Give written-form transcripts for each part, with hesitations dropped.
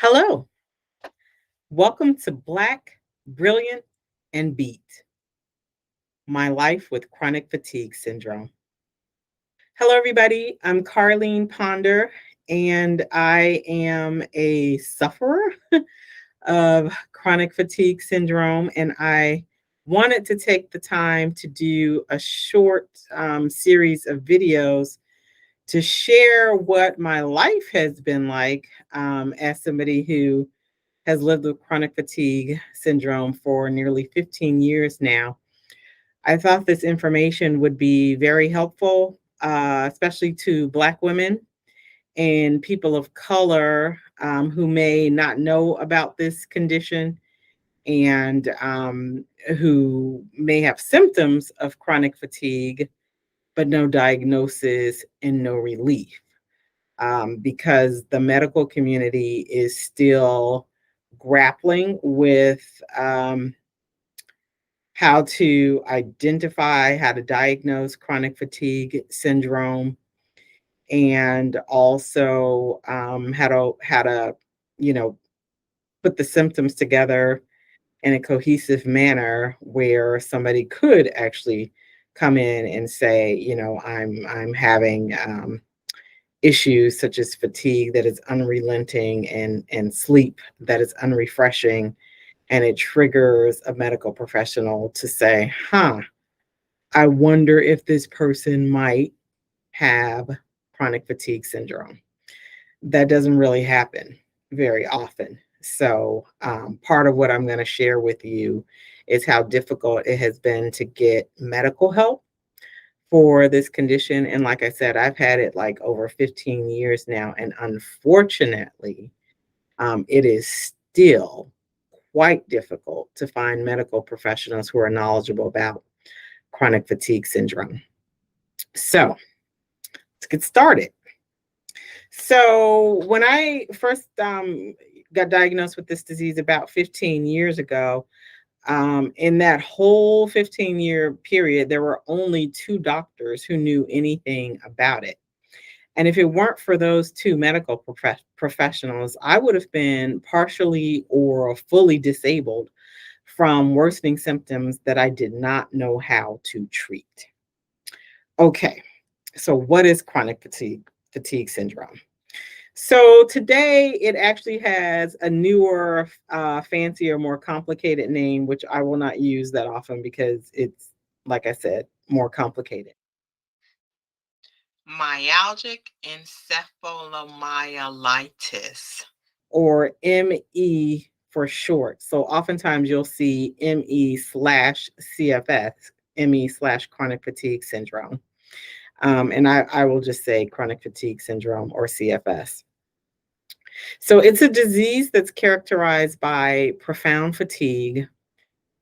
Hello, welcome to Black, Brilliant, and Beat My Life with Chronic Fatigue Syndrome. Hello, everybody. I'm Carlene Ponder, and I am a sufferer of chronic fatigue syndrome. And I wanted to take the time to do a short series of videos to share what my life has been like as somebody who has lived with chronic fatigue syndrome for nearly 15 years now. I thought this information would be very helpful, especially to Black women and people of color who may not know about this condition and who may have symptoms of chronic fatigue, but no diagnosis and no relief. Because the medical community is still grappling with how to identify, how to diagnose chronic fatigue syndrome, and also how to you know put the symptoms together in a cohesive manner where somebody could actually come in and say, I'm having issues such as fatigue that is unrelenting and sleep that is unrefreshing, and it triggers a medical professional to say, I wonder if this person might have chronic fatigue syndrome. That doesn't really happen very often. So, part of what I'm going to share with you is how difficult it has been to get medical help for this condition. And like I said, I've had it like over 15 years now. And unfortunately, it is still quite difficult to find medical professionals who are knowledgeable about chronic fatigue syndrome. So let's get started. So when I first got diagnosed with this disease about 15 years ago, in that whole 15-year period, there were only two doctors who knew anything about it. And if it weren't for those two medical professionals, I would have been partially or fully disabled from worsening symptoms that I did not know how to treat. Okay, so what is chronic fatigue syndrome? So today it actually has a newer, fancier, more complicated name, which I will not use that often because it's, like I said, more complicated. Myalgic encephalomyelitis. Or ME for short. So oftentimes you'll see ME/CFS, ME/ chronic fatigue syndrome. And I will just say chronic fatigue syndrome or CFS. So it's a disease that's characterized by profound fatigue,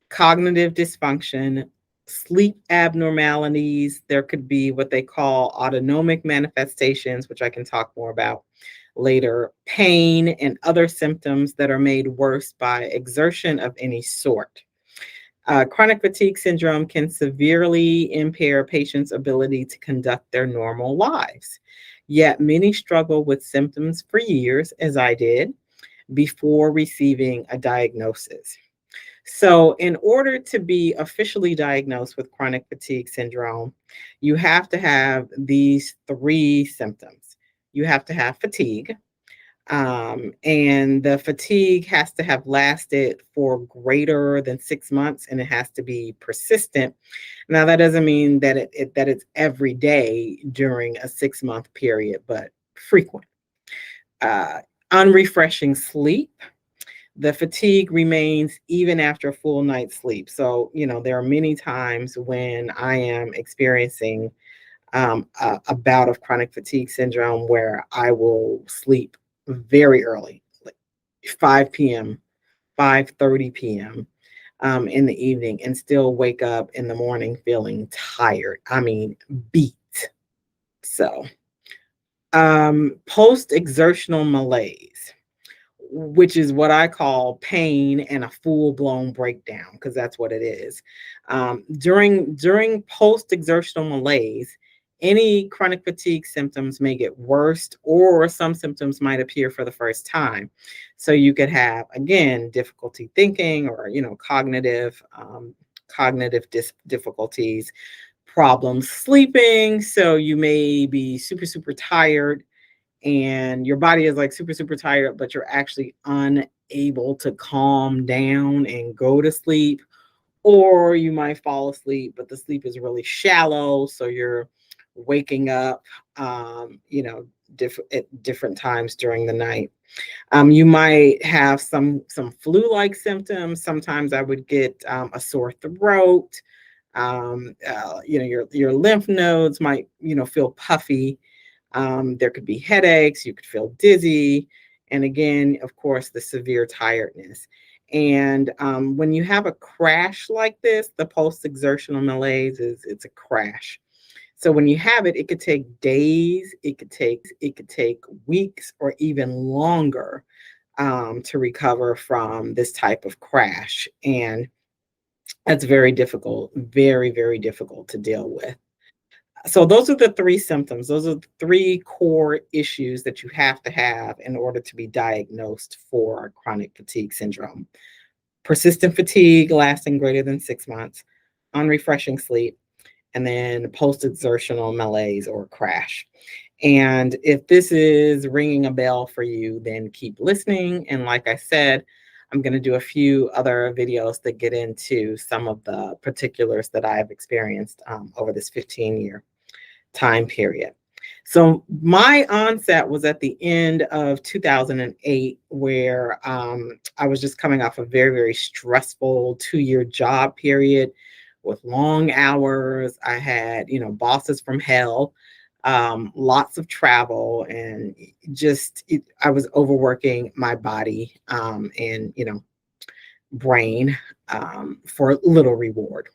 cognitive dysfunction, sleep abnormalities. There could be what they call autonomic manifestations, which I can talk more about later, pain, and other symptoms that are made worse by exertion of any sort. Chronic fatigue syndrome can severely impair patients' ability to conduct their normal lives. Yet many struggle with symptoms for years, as I did, before receiving a diagnosis. So, in order to be officially diagnosed with chronic fatigue syndrome, you have to have these three symptoms. You have to have fatigue, and the fatigue has to have lasted for greater than 6 months, and it has to be persistent. Now, that doesn't mean that that it's every day during a 6 month period, but frequent. Uh, Unrefreshing sleep, the fatigue remains even after a full night's sleep. So, there are many times when I am experiencing a bout of chronic fatigue syndrome where I will sleep very early, like 5 p.m., 5:30 p.m. In the evening, and still wake up in the morning feeling tired. I mean, beat. So, post exertional malaise, which is what I call pain and a full blown breakdown, because that's what it is. During post exertional malaise, any chronic fatigue symptoms may get worse, or some symptoms might appear for the first time. So you could have, again, difficulty thinking, or cognitive difficulties, problems sleeping. So you may be super, super tired, and your body is like super, super tired, but you're actually unable to calm down and go to sleep. Or you might fall asleep, but the sleep is really shallow. So you're waking up, at different times during the night. You might have some flu-like symptoms. Sometimes I would get a sore throat. Your lymph nodes might, feel puffy. There could be headaches. You could feel dizzy, and again, of course, the severe tiredness. And when you have a crash like this, the post-exertional malaise it's a crash. So when you have it, it could take days, it could take weeks, or even longer to recover from this type of crash. And that's very difficult, very, very difficult to deal with. So those are the three symptoms. Those are the three core issues that you have to have in order to be diagnosed for chronic fatigue syndrome: persistent fatigue lasting greater than 6 months, unrefreshing sleep, and then post exertional malaise or crash. And if this is ringing a bell for you, then keep listening. And like I said, I'm going to do a few other videos that get into some of the particulars that I've experienced over this 15-year time period. So my onset was at the end of 2008, where I was just coming off a very, very stressful 2-year job period with long hours. I had, bosses from hell, lots of travel, and I was overworking my body and, brain for little reward.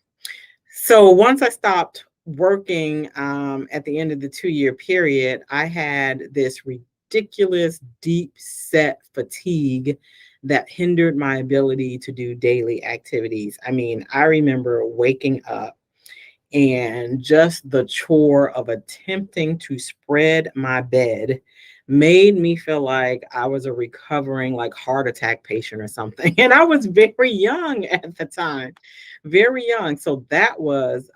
So once I stopped working at the end of the 2-year period, I had this ridiculous deep set fatigue that hindered my ability to do daily activities. I mean, I remember waking up, and just the chore of attempting to spread my bed made me feel like I was a recovering like heart attack patient or something. And I was very young at the time, very young. So it was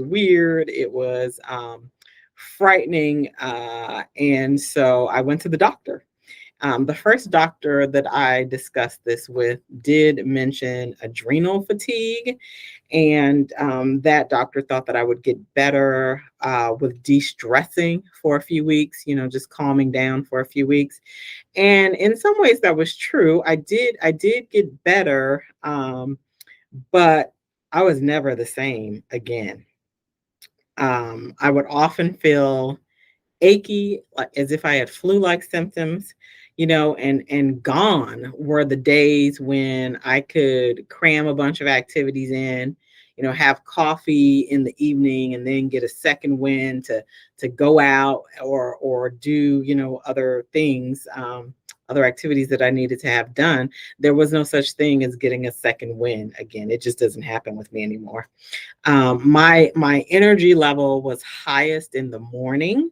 weird. It was frightening. And so I went to the doctor. The first doctor that I discussed this with did mention adrenal fatigue, and that doctor thought that I would get better with de-stressing for a few weeks, just calming down for a few weeks. And in some ways, that was true. I did get better, but I was never the same again. I would often feel achy, like as if I had flu-like symptoms, and gone were the days when I could cram a bunch of activities in, have coffee in the evening and then get a second wind to go out or do, other things, other activities that I needed to have done. There was no such thing as getting a second wind again. It just doesn't happen with me anymore. My energy level was highest in the morning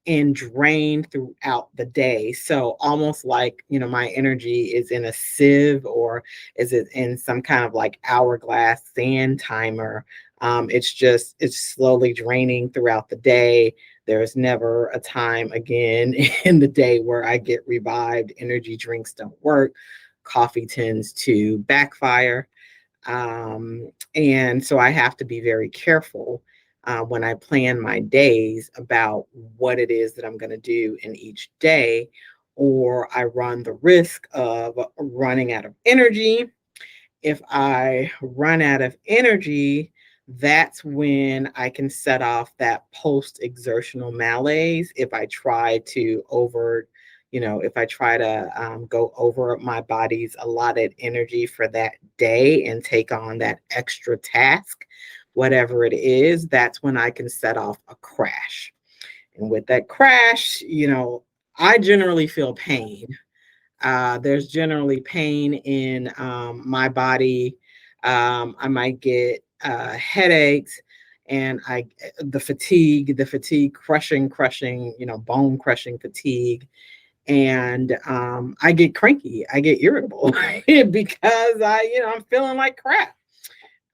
and drained throughout the day. So almost like, my energy is in a sieve, or is it in some kind of like hourglass sand timer. It's slowly draining throughout the day. There's never a time again in the day where I get revived. Energy drinks don't work. Coffee tends to backfire. And so I have to be very careful when I plan my days about what it is that I'm going to do in each day, or I run the risk of running out of energy. If I run out of energy, that's when I can set off that post exertional malaise. If I try to go over my body's allotted energy for that day and take on that extra task, whatever it is, that's when I can set off a crash. And with that crash, I generally feel pain. There's generally pain in my body. I might get headaches. and the fatigue, crushing, bone crushing fatigue. And I get cranky, I get irritable because I'm feeling like crap.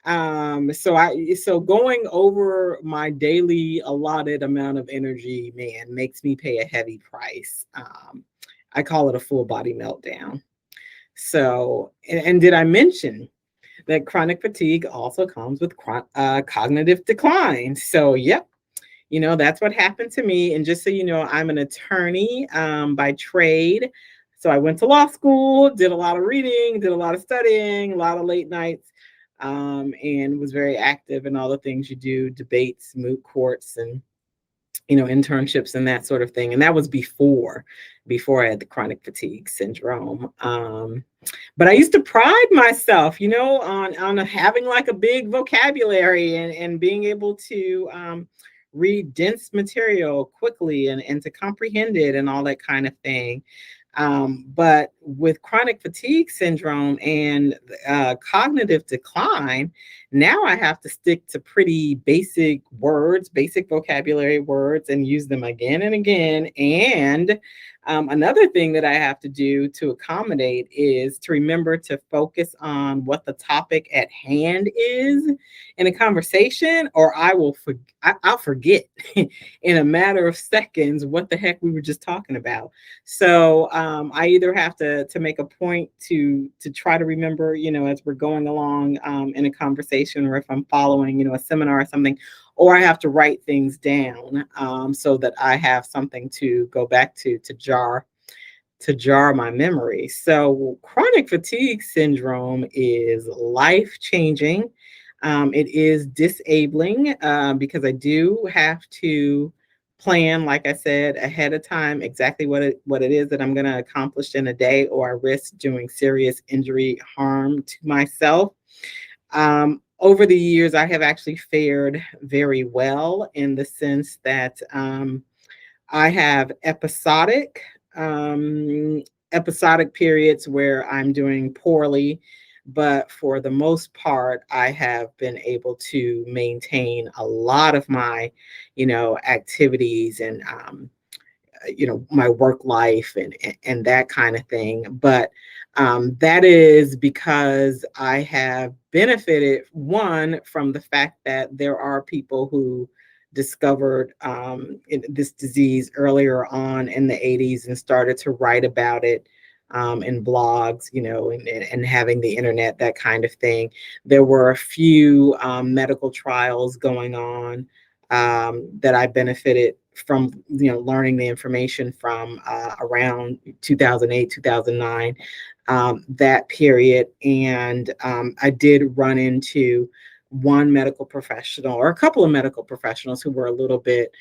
So going over my daily allotted amount of energy, man, makes me pay a heavy price. I call it a full body meltdown. So, and did I mention that chronic fatigue also comes with cognitive decline? So, yep, that's what happened to me. And just so you know, I'm an attorney by trade. So I went to law school, did a lot of reading, did a lot of studying, a lot of late nights, and was very active in all the things you do, debates, moot courts, and internships and that sort of thing. And that was before I had the chronic fatigue syndrome. But I used to pride myself, on having like a big vocabulary and being able to read dense material quickly and to comprehend it and all that kind of thing. But with chronic fatigue syndrome and cognitive decline, now I have to stick to pretty basic words, basic vocabulary words, and use them again and again. And another thing that I have to do to accommodate is to remember to focus on what the topic at hand is in a conversation, or I'll forget in a matter of seconds what the heck we were just talking about. So I either have to make a point to try to remember, as we're going along in a conversation, or if I'm following, a seminar or something, or I have to write things down so that I have something to go back to jar my memory. So chronic fatigue syndrome is life-changing. It is disabling because I do have to plan, like I said, ahead of time exactly what it is that I'm going to accomplish in a day, or I risk doing serious injury, harm to myself. Over the years, I have actually fared very well in the sense that I have episodic periods where I'm doing poorly, but for the most part, I have been able to maintain a lot of my, activities and my work life and that kind of thing. But that is because I have benefited, one, from the fact that there are people who discovered this disease earlier on in the 80s and started to write about it in blogs, and having the internet, that kind of thing. There were a few medical trials going on that I benefited from, learning the information from around 2008, 2009, that period. And I did run into one medical professional, or a couple of medical professionals, who were a little bit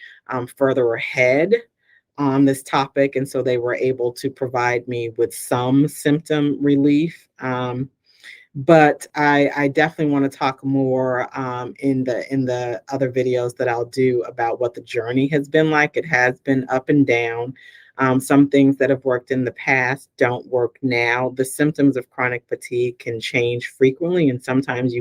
further ahead on this topic. And so they were able to provide me with some symptom relief. But I definitely want to talk more in the other videos that I'll do about what the journey has been like. It has been up and down. Some things that have worked in the past don't work now. The symptoms of chronic fatigue can change frequently, and sometimes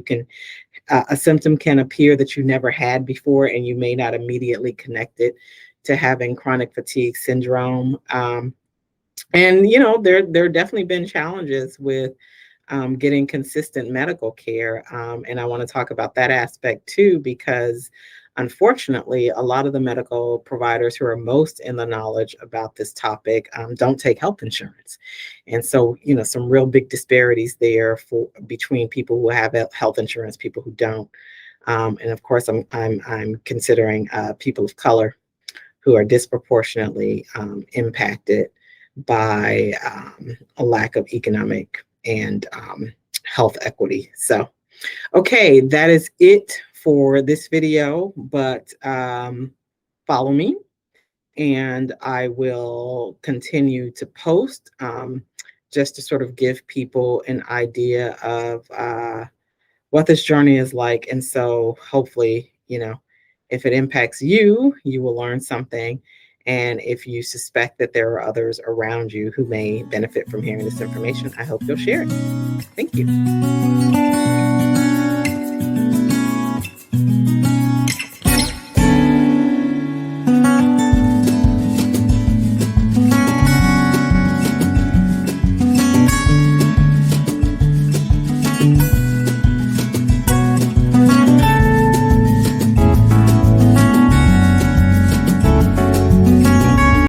a symptom can appear that you never had before, and you may not immediately connect it to having chronic fatigue syndrome. And there definitely been challenges with getting consistent medical care. And I want to talk about that aspect too, because unfortunately, a lot of the medical providers who are most in the knowledge about this topic don't take health insurance. And so, some real big disparities there between people who have health insurance, people who don't. And of course, I'm considering people of color who are disproportionately impacted by a lack of economic and health equity. So, okay, that is it for this video, but follow me and I will continue to post just to sort of give people an idea of what this journey is like. And so hopefully, if it impacts you, you will learn something. And if you suspect that there are others around you who may benefit from hearing this information, I hope you'll share it. Thank you.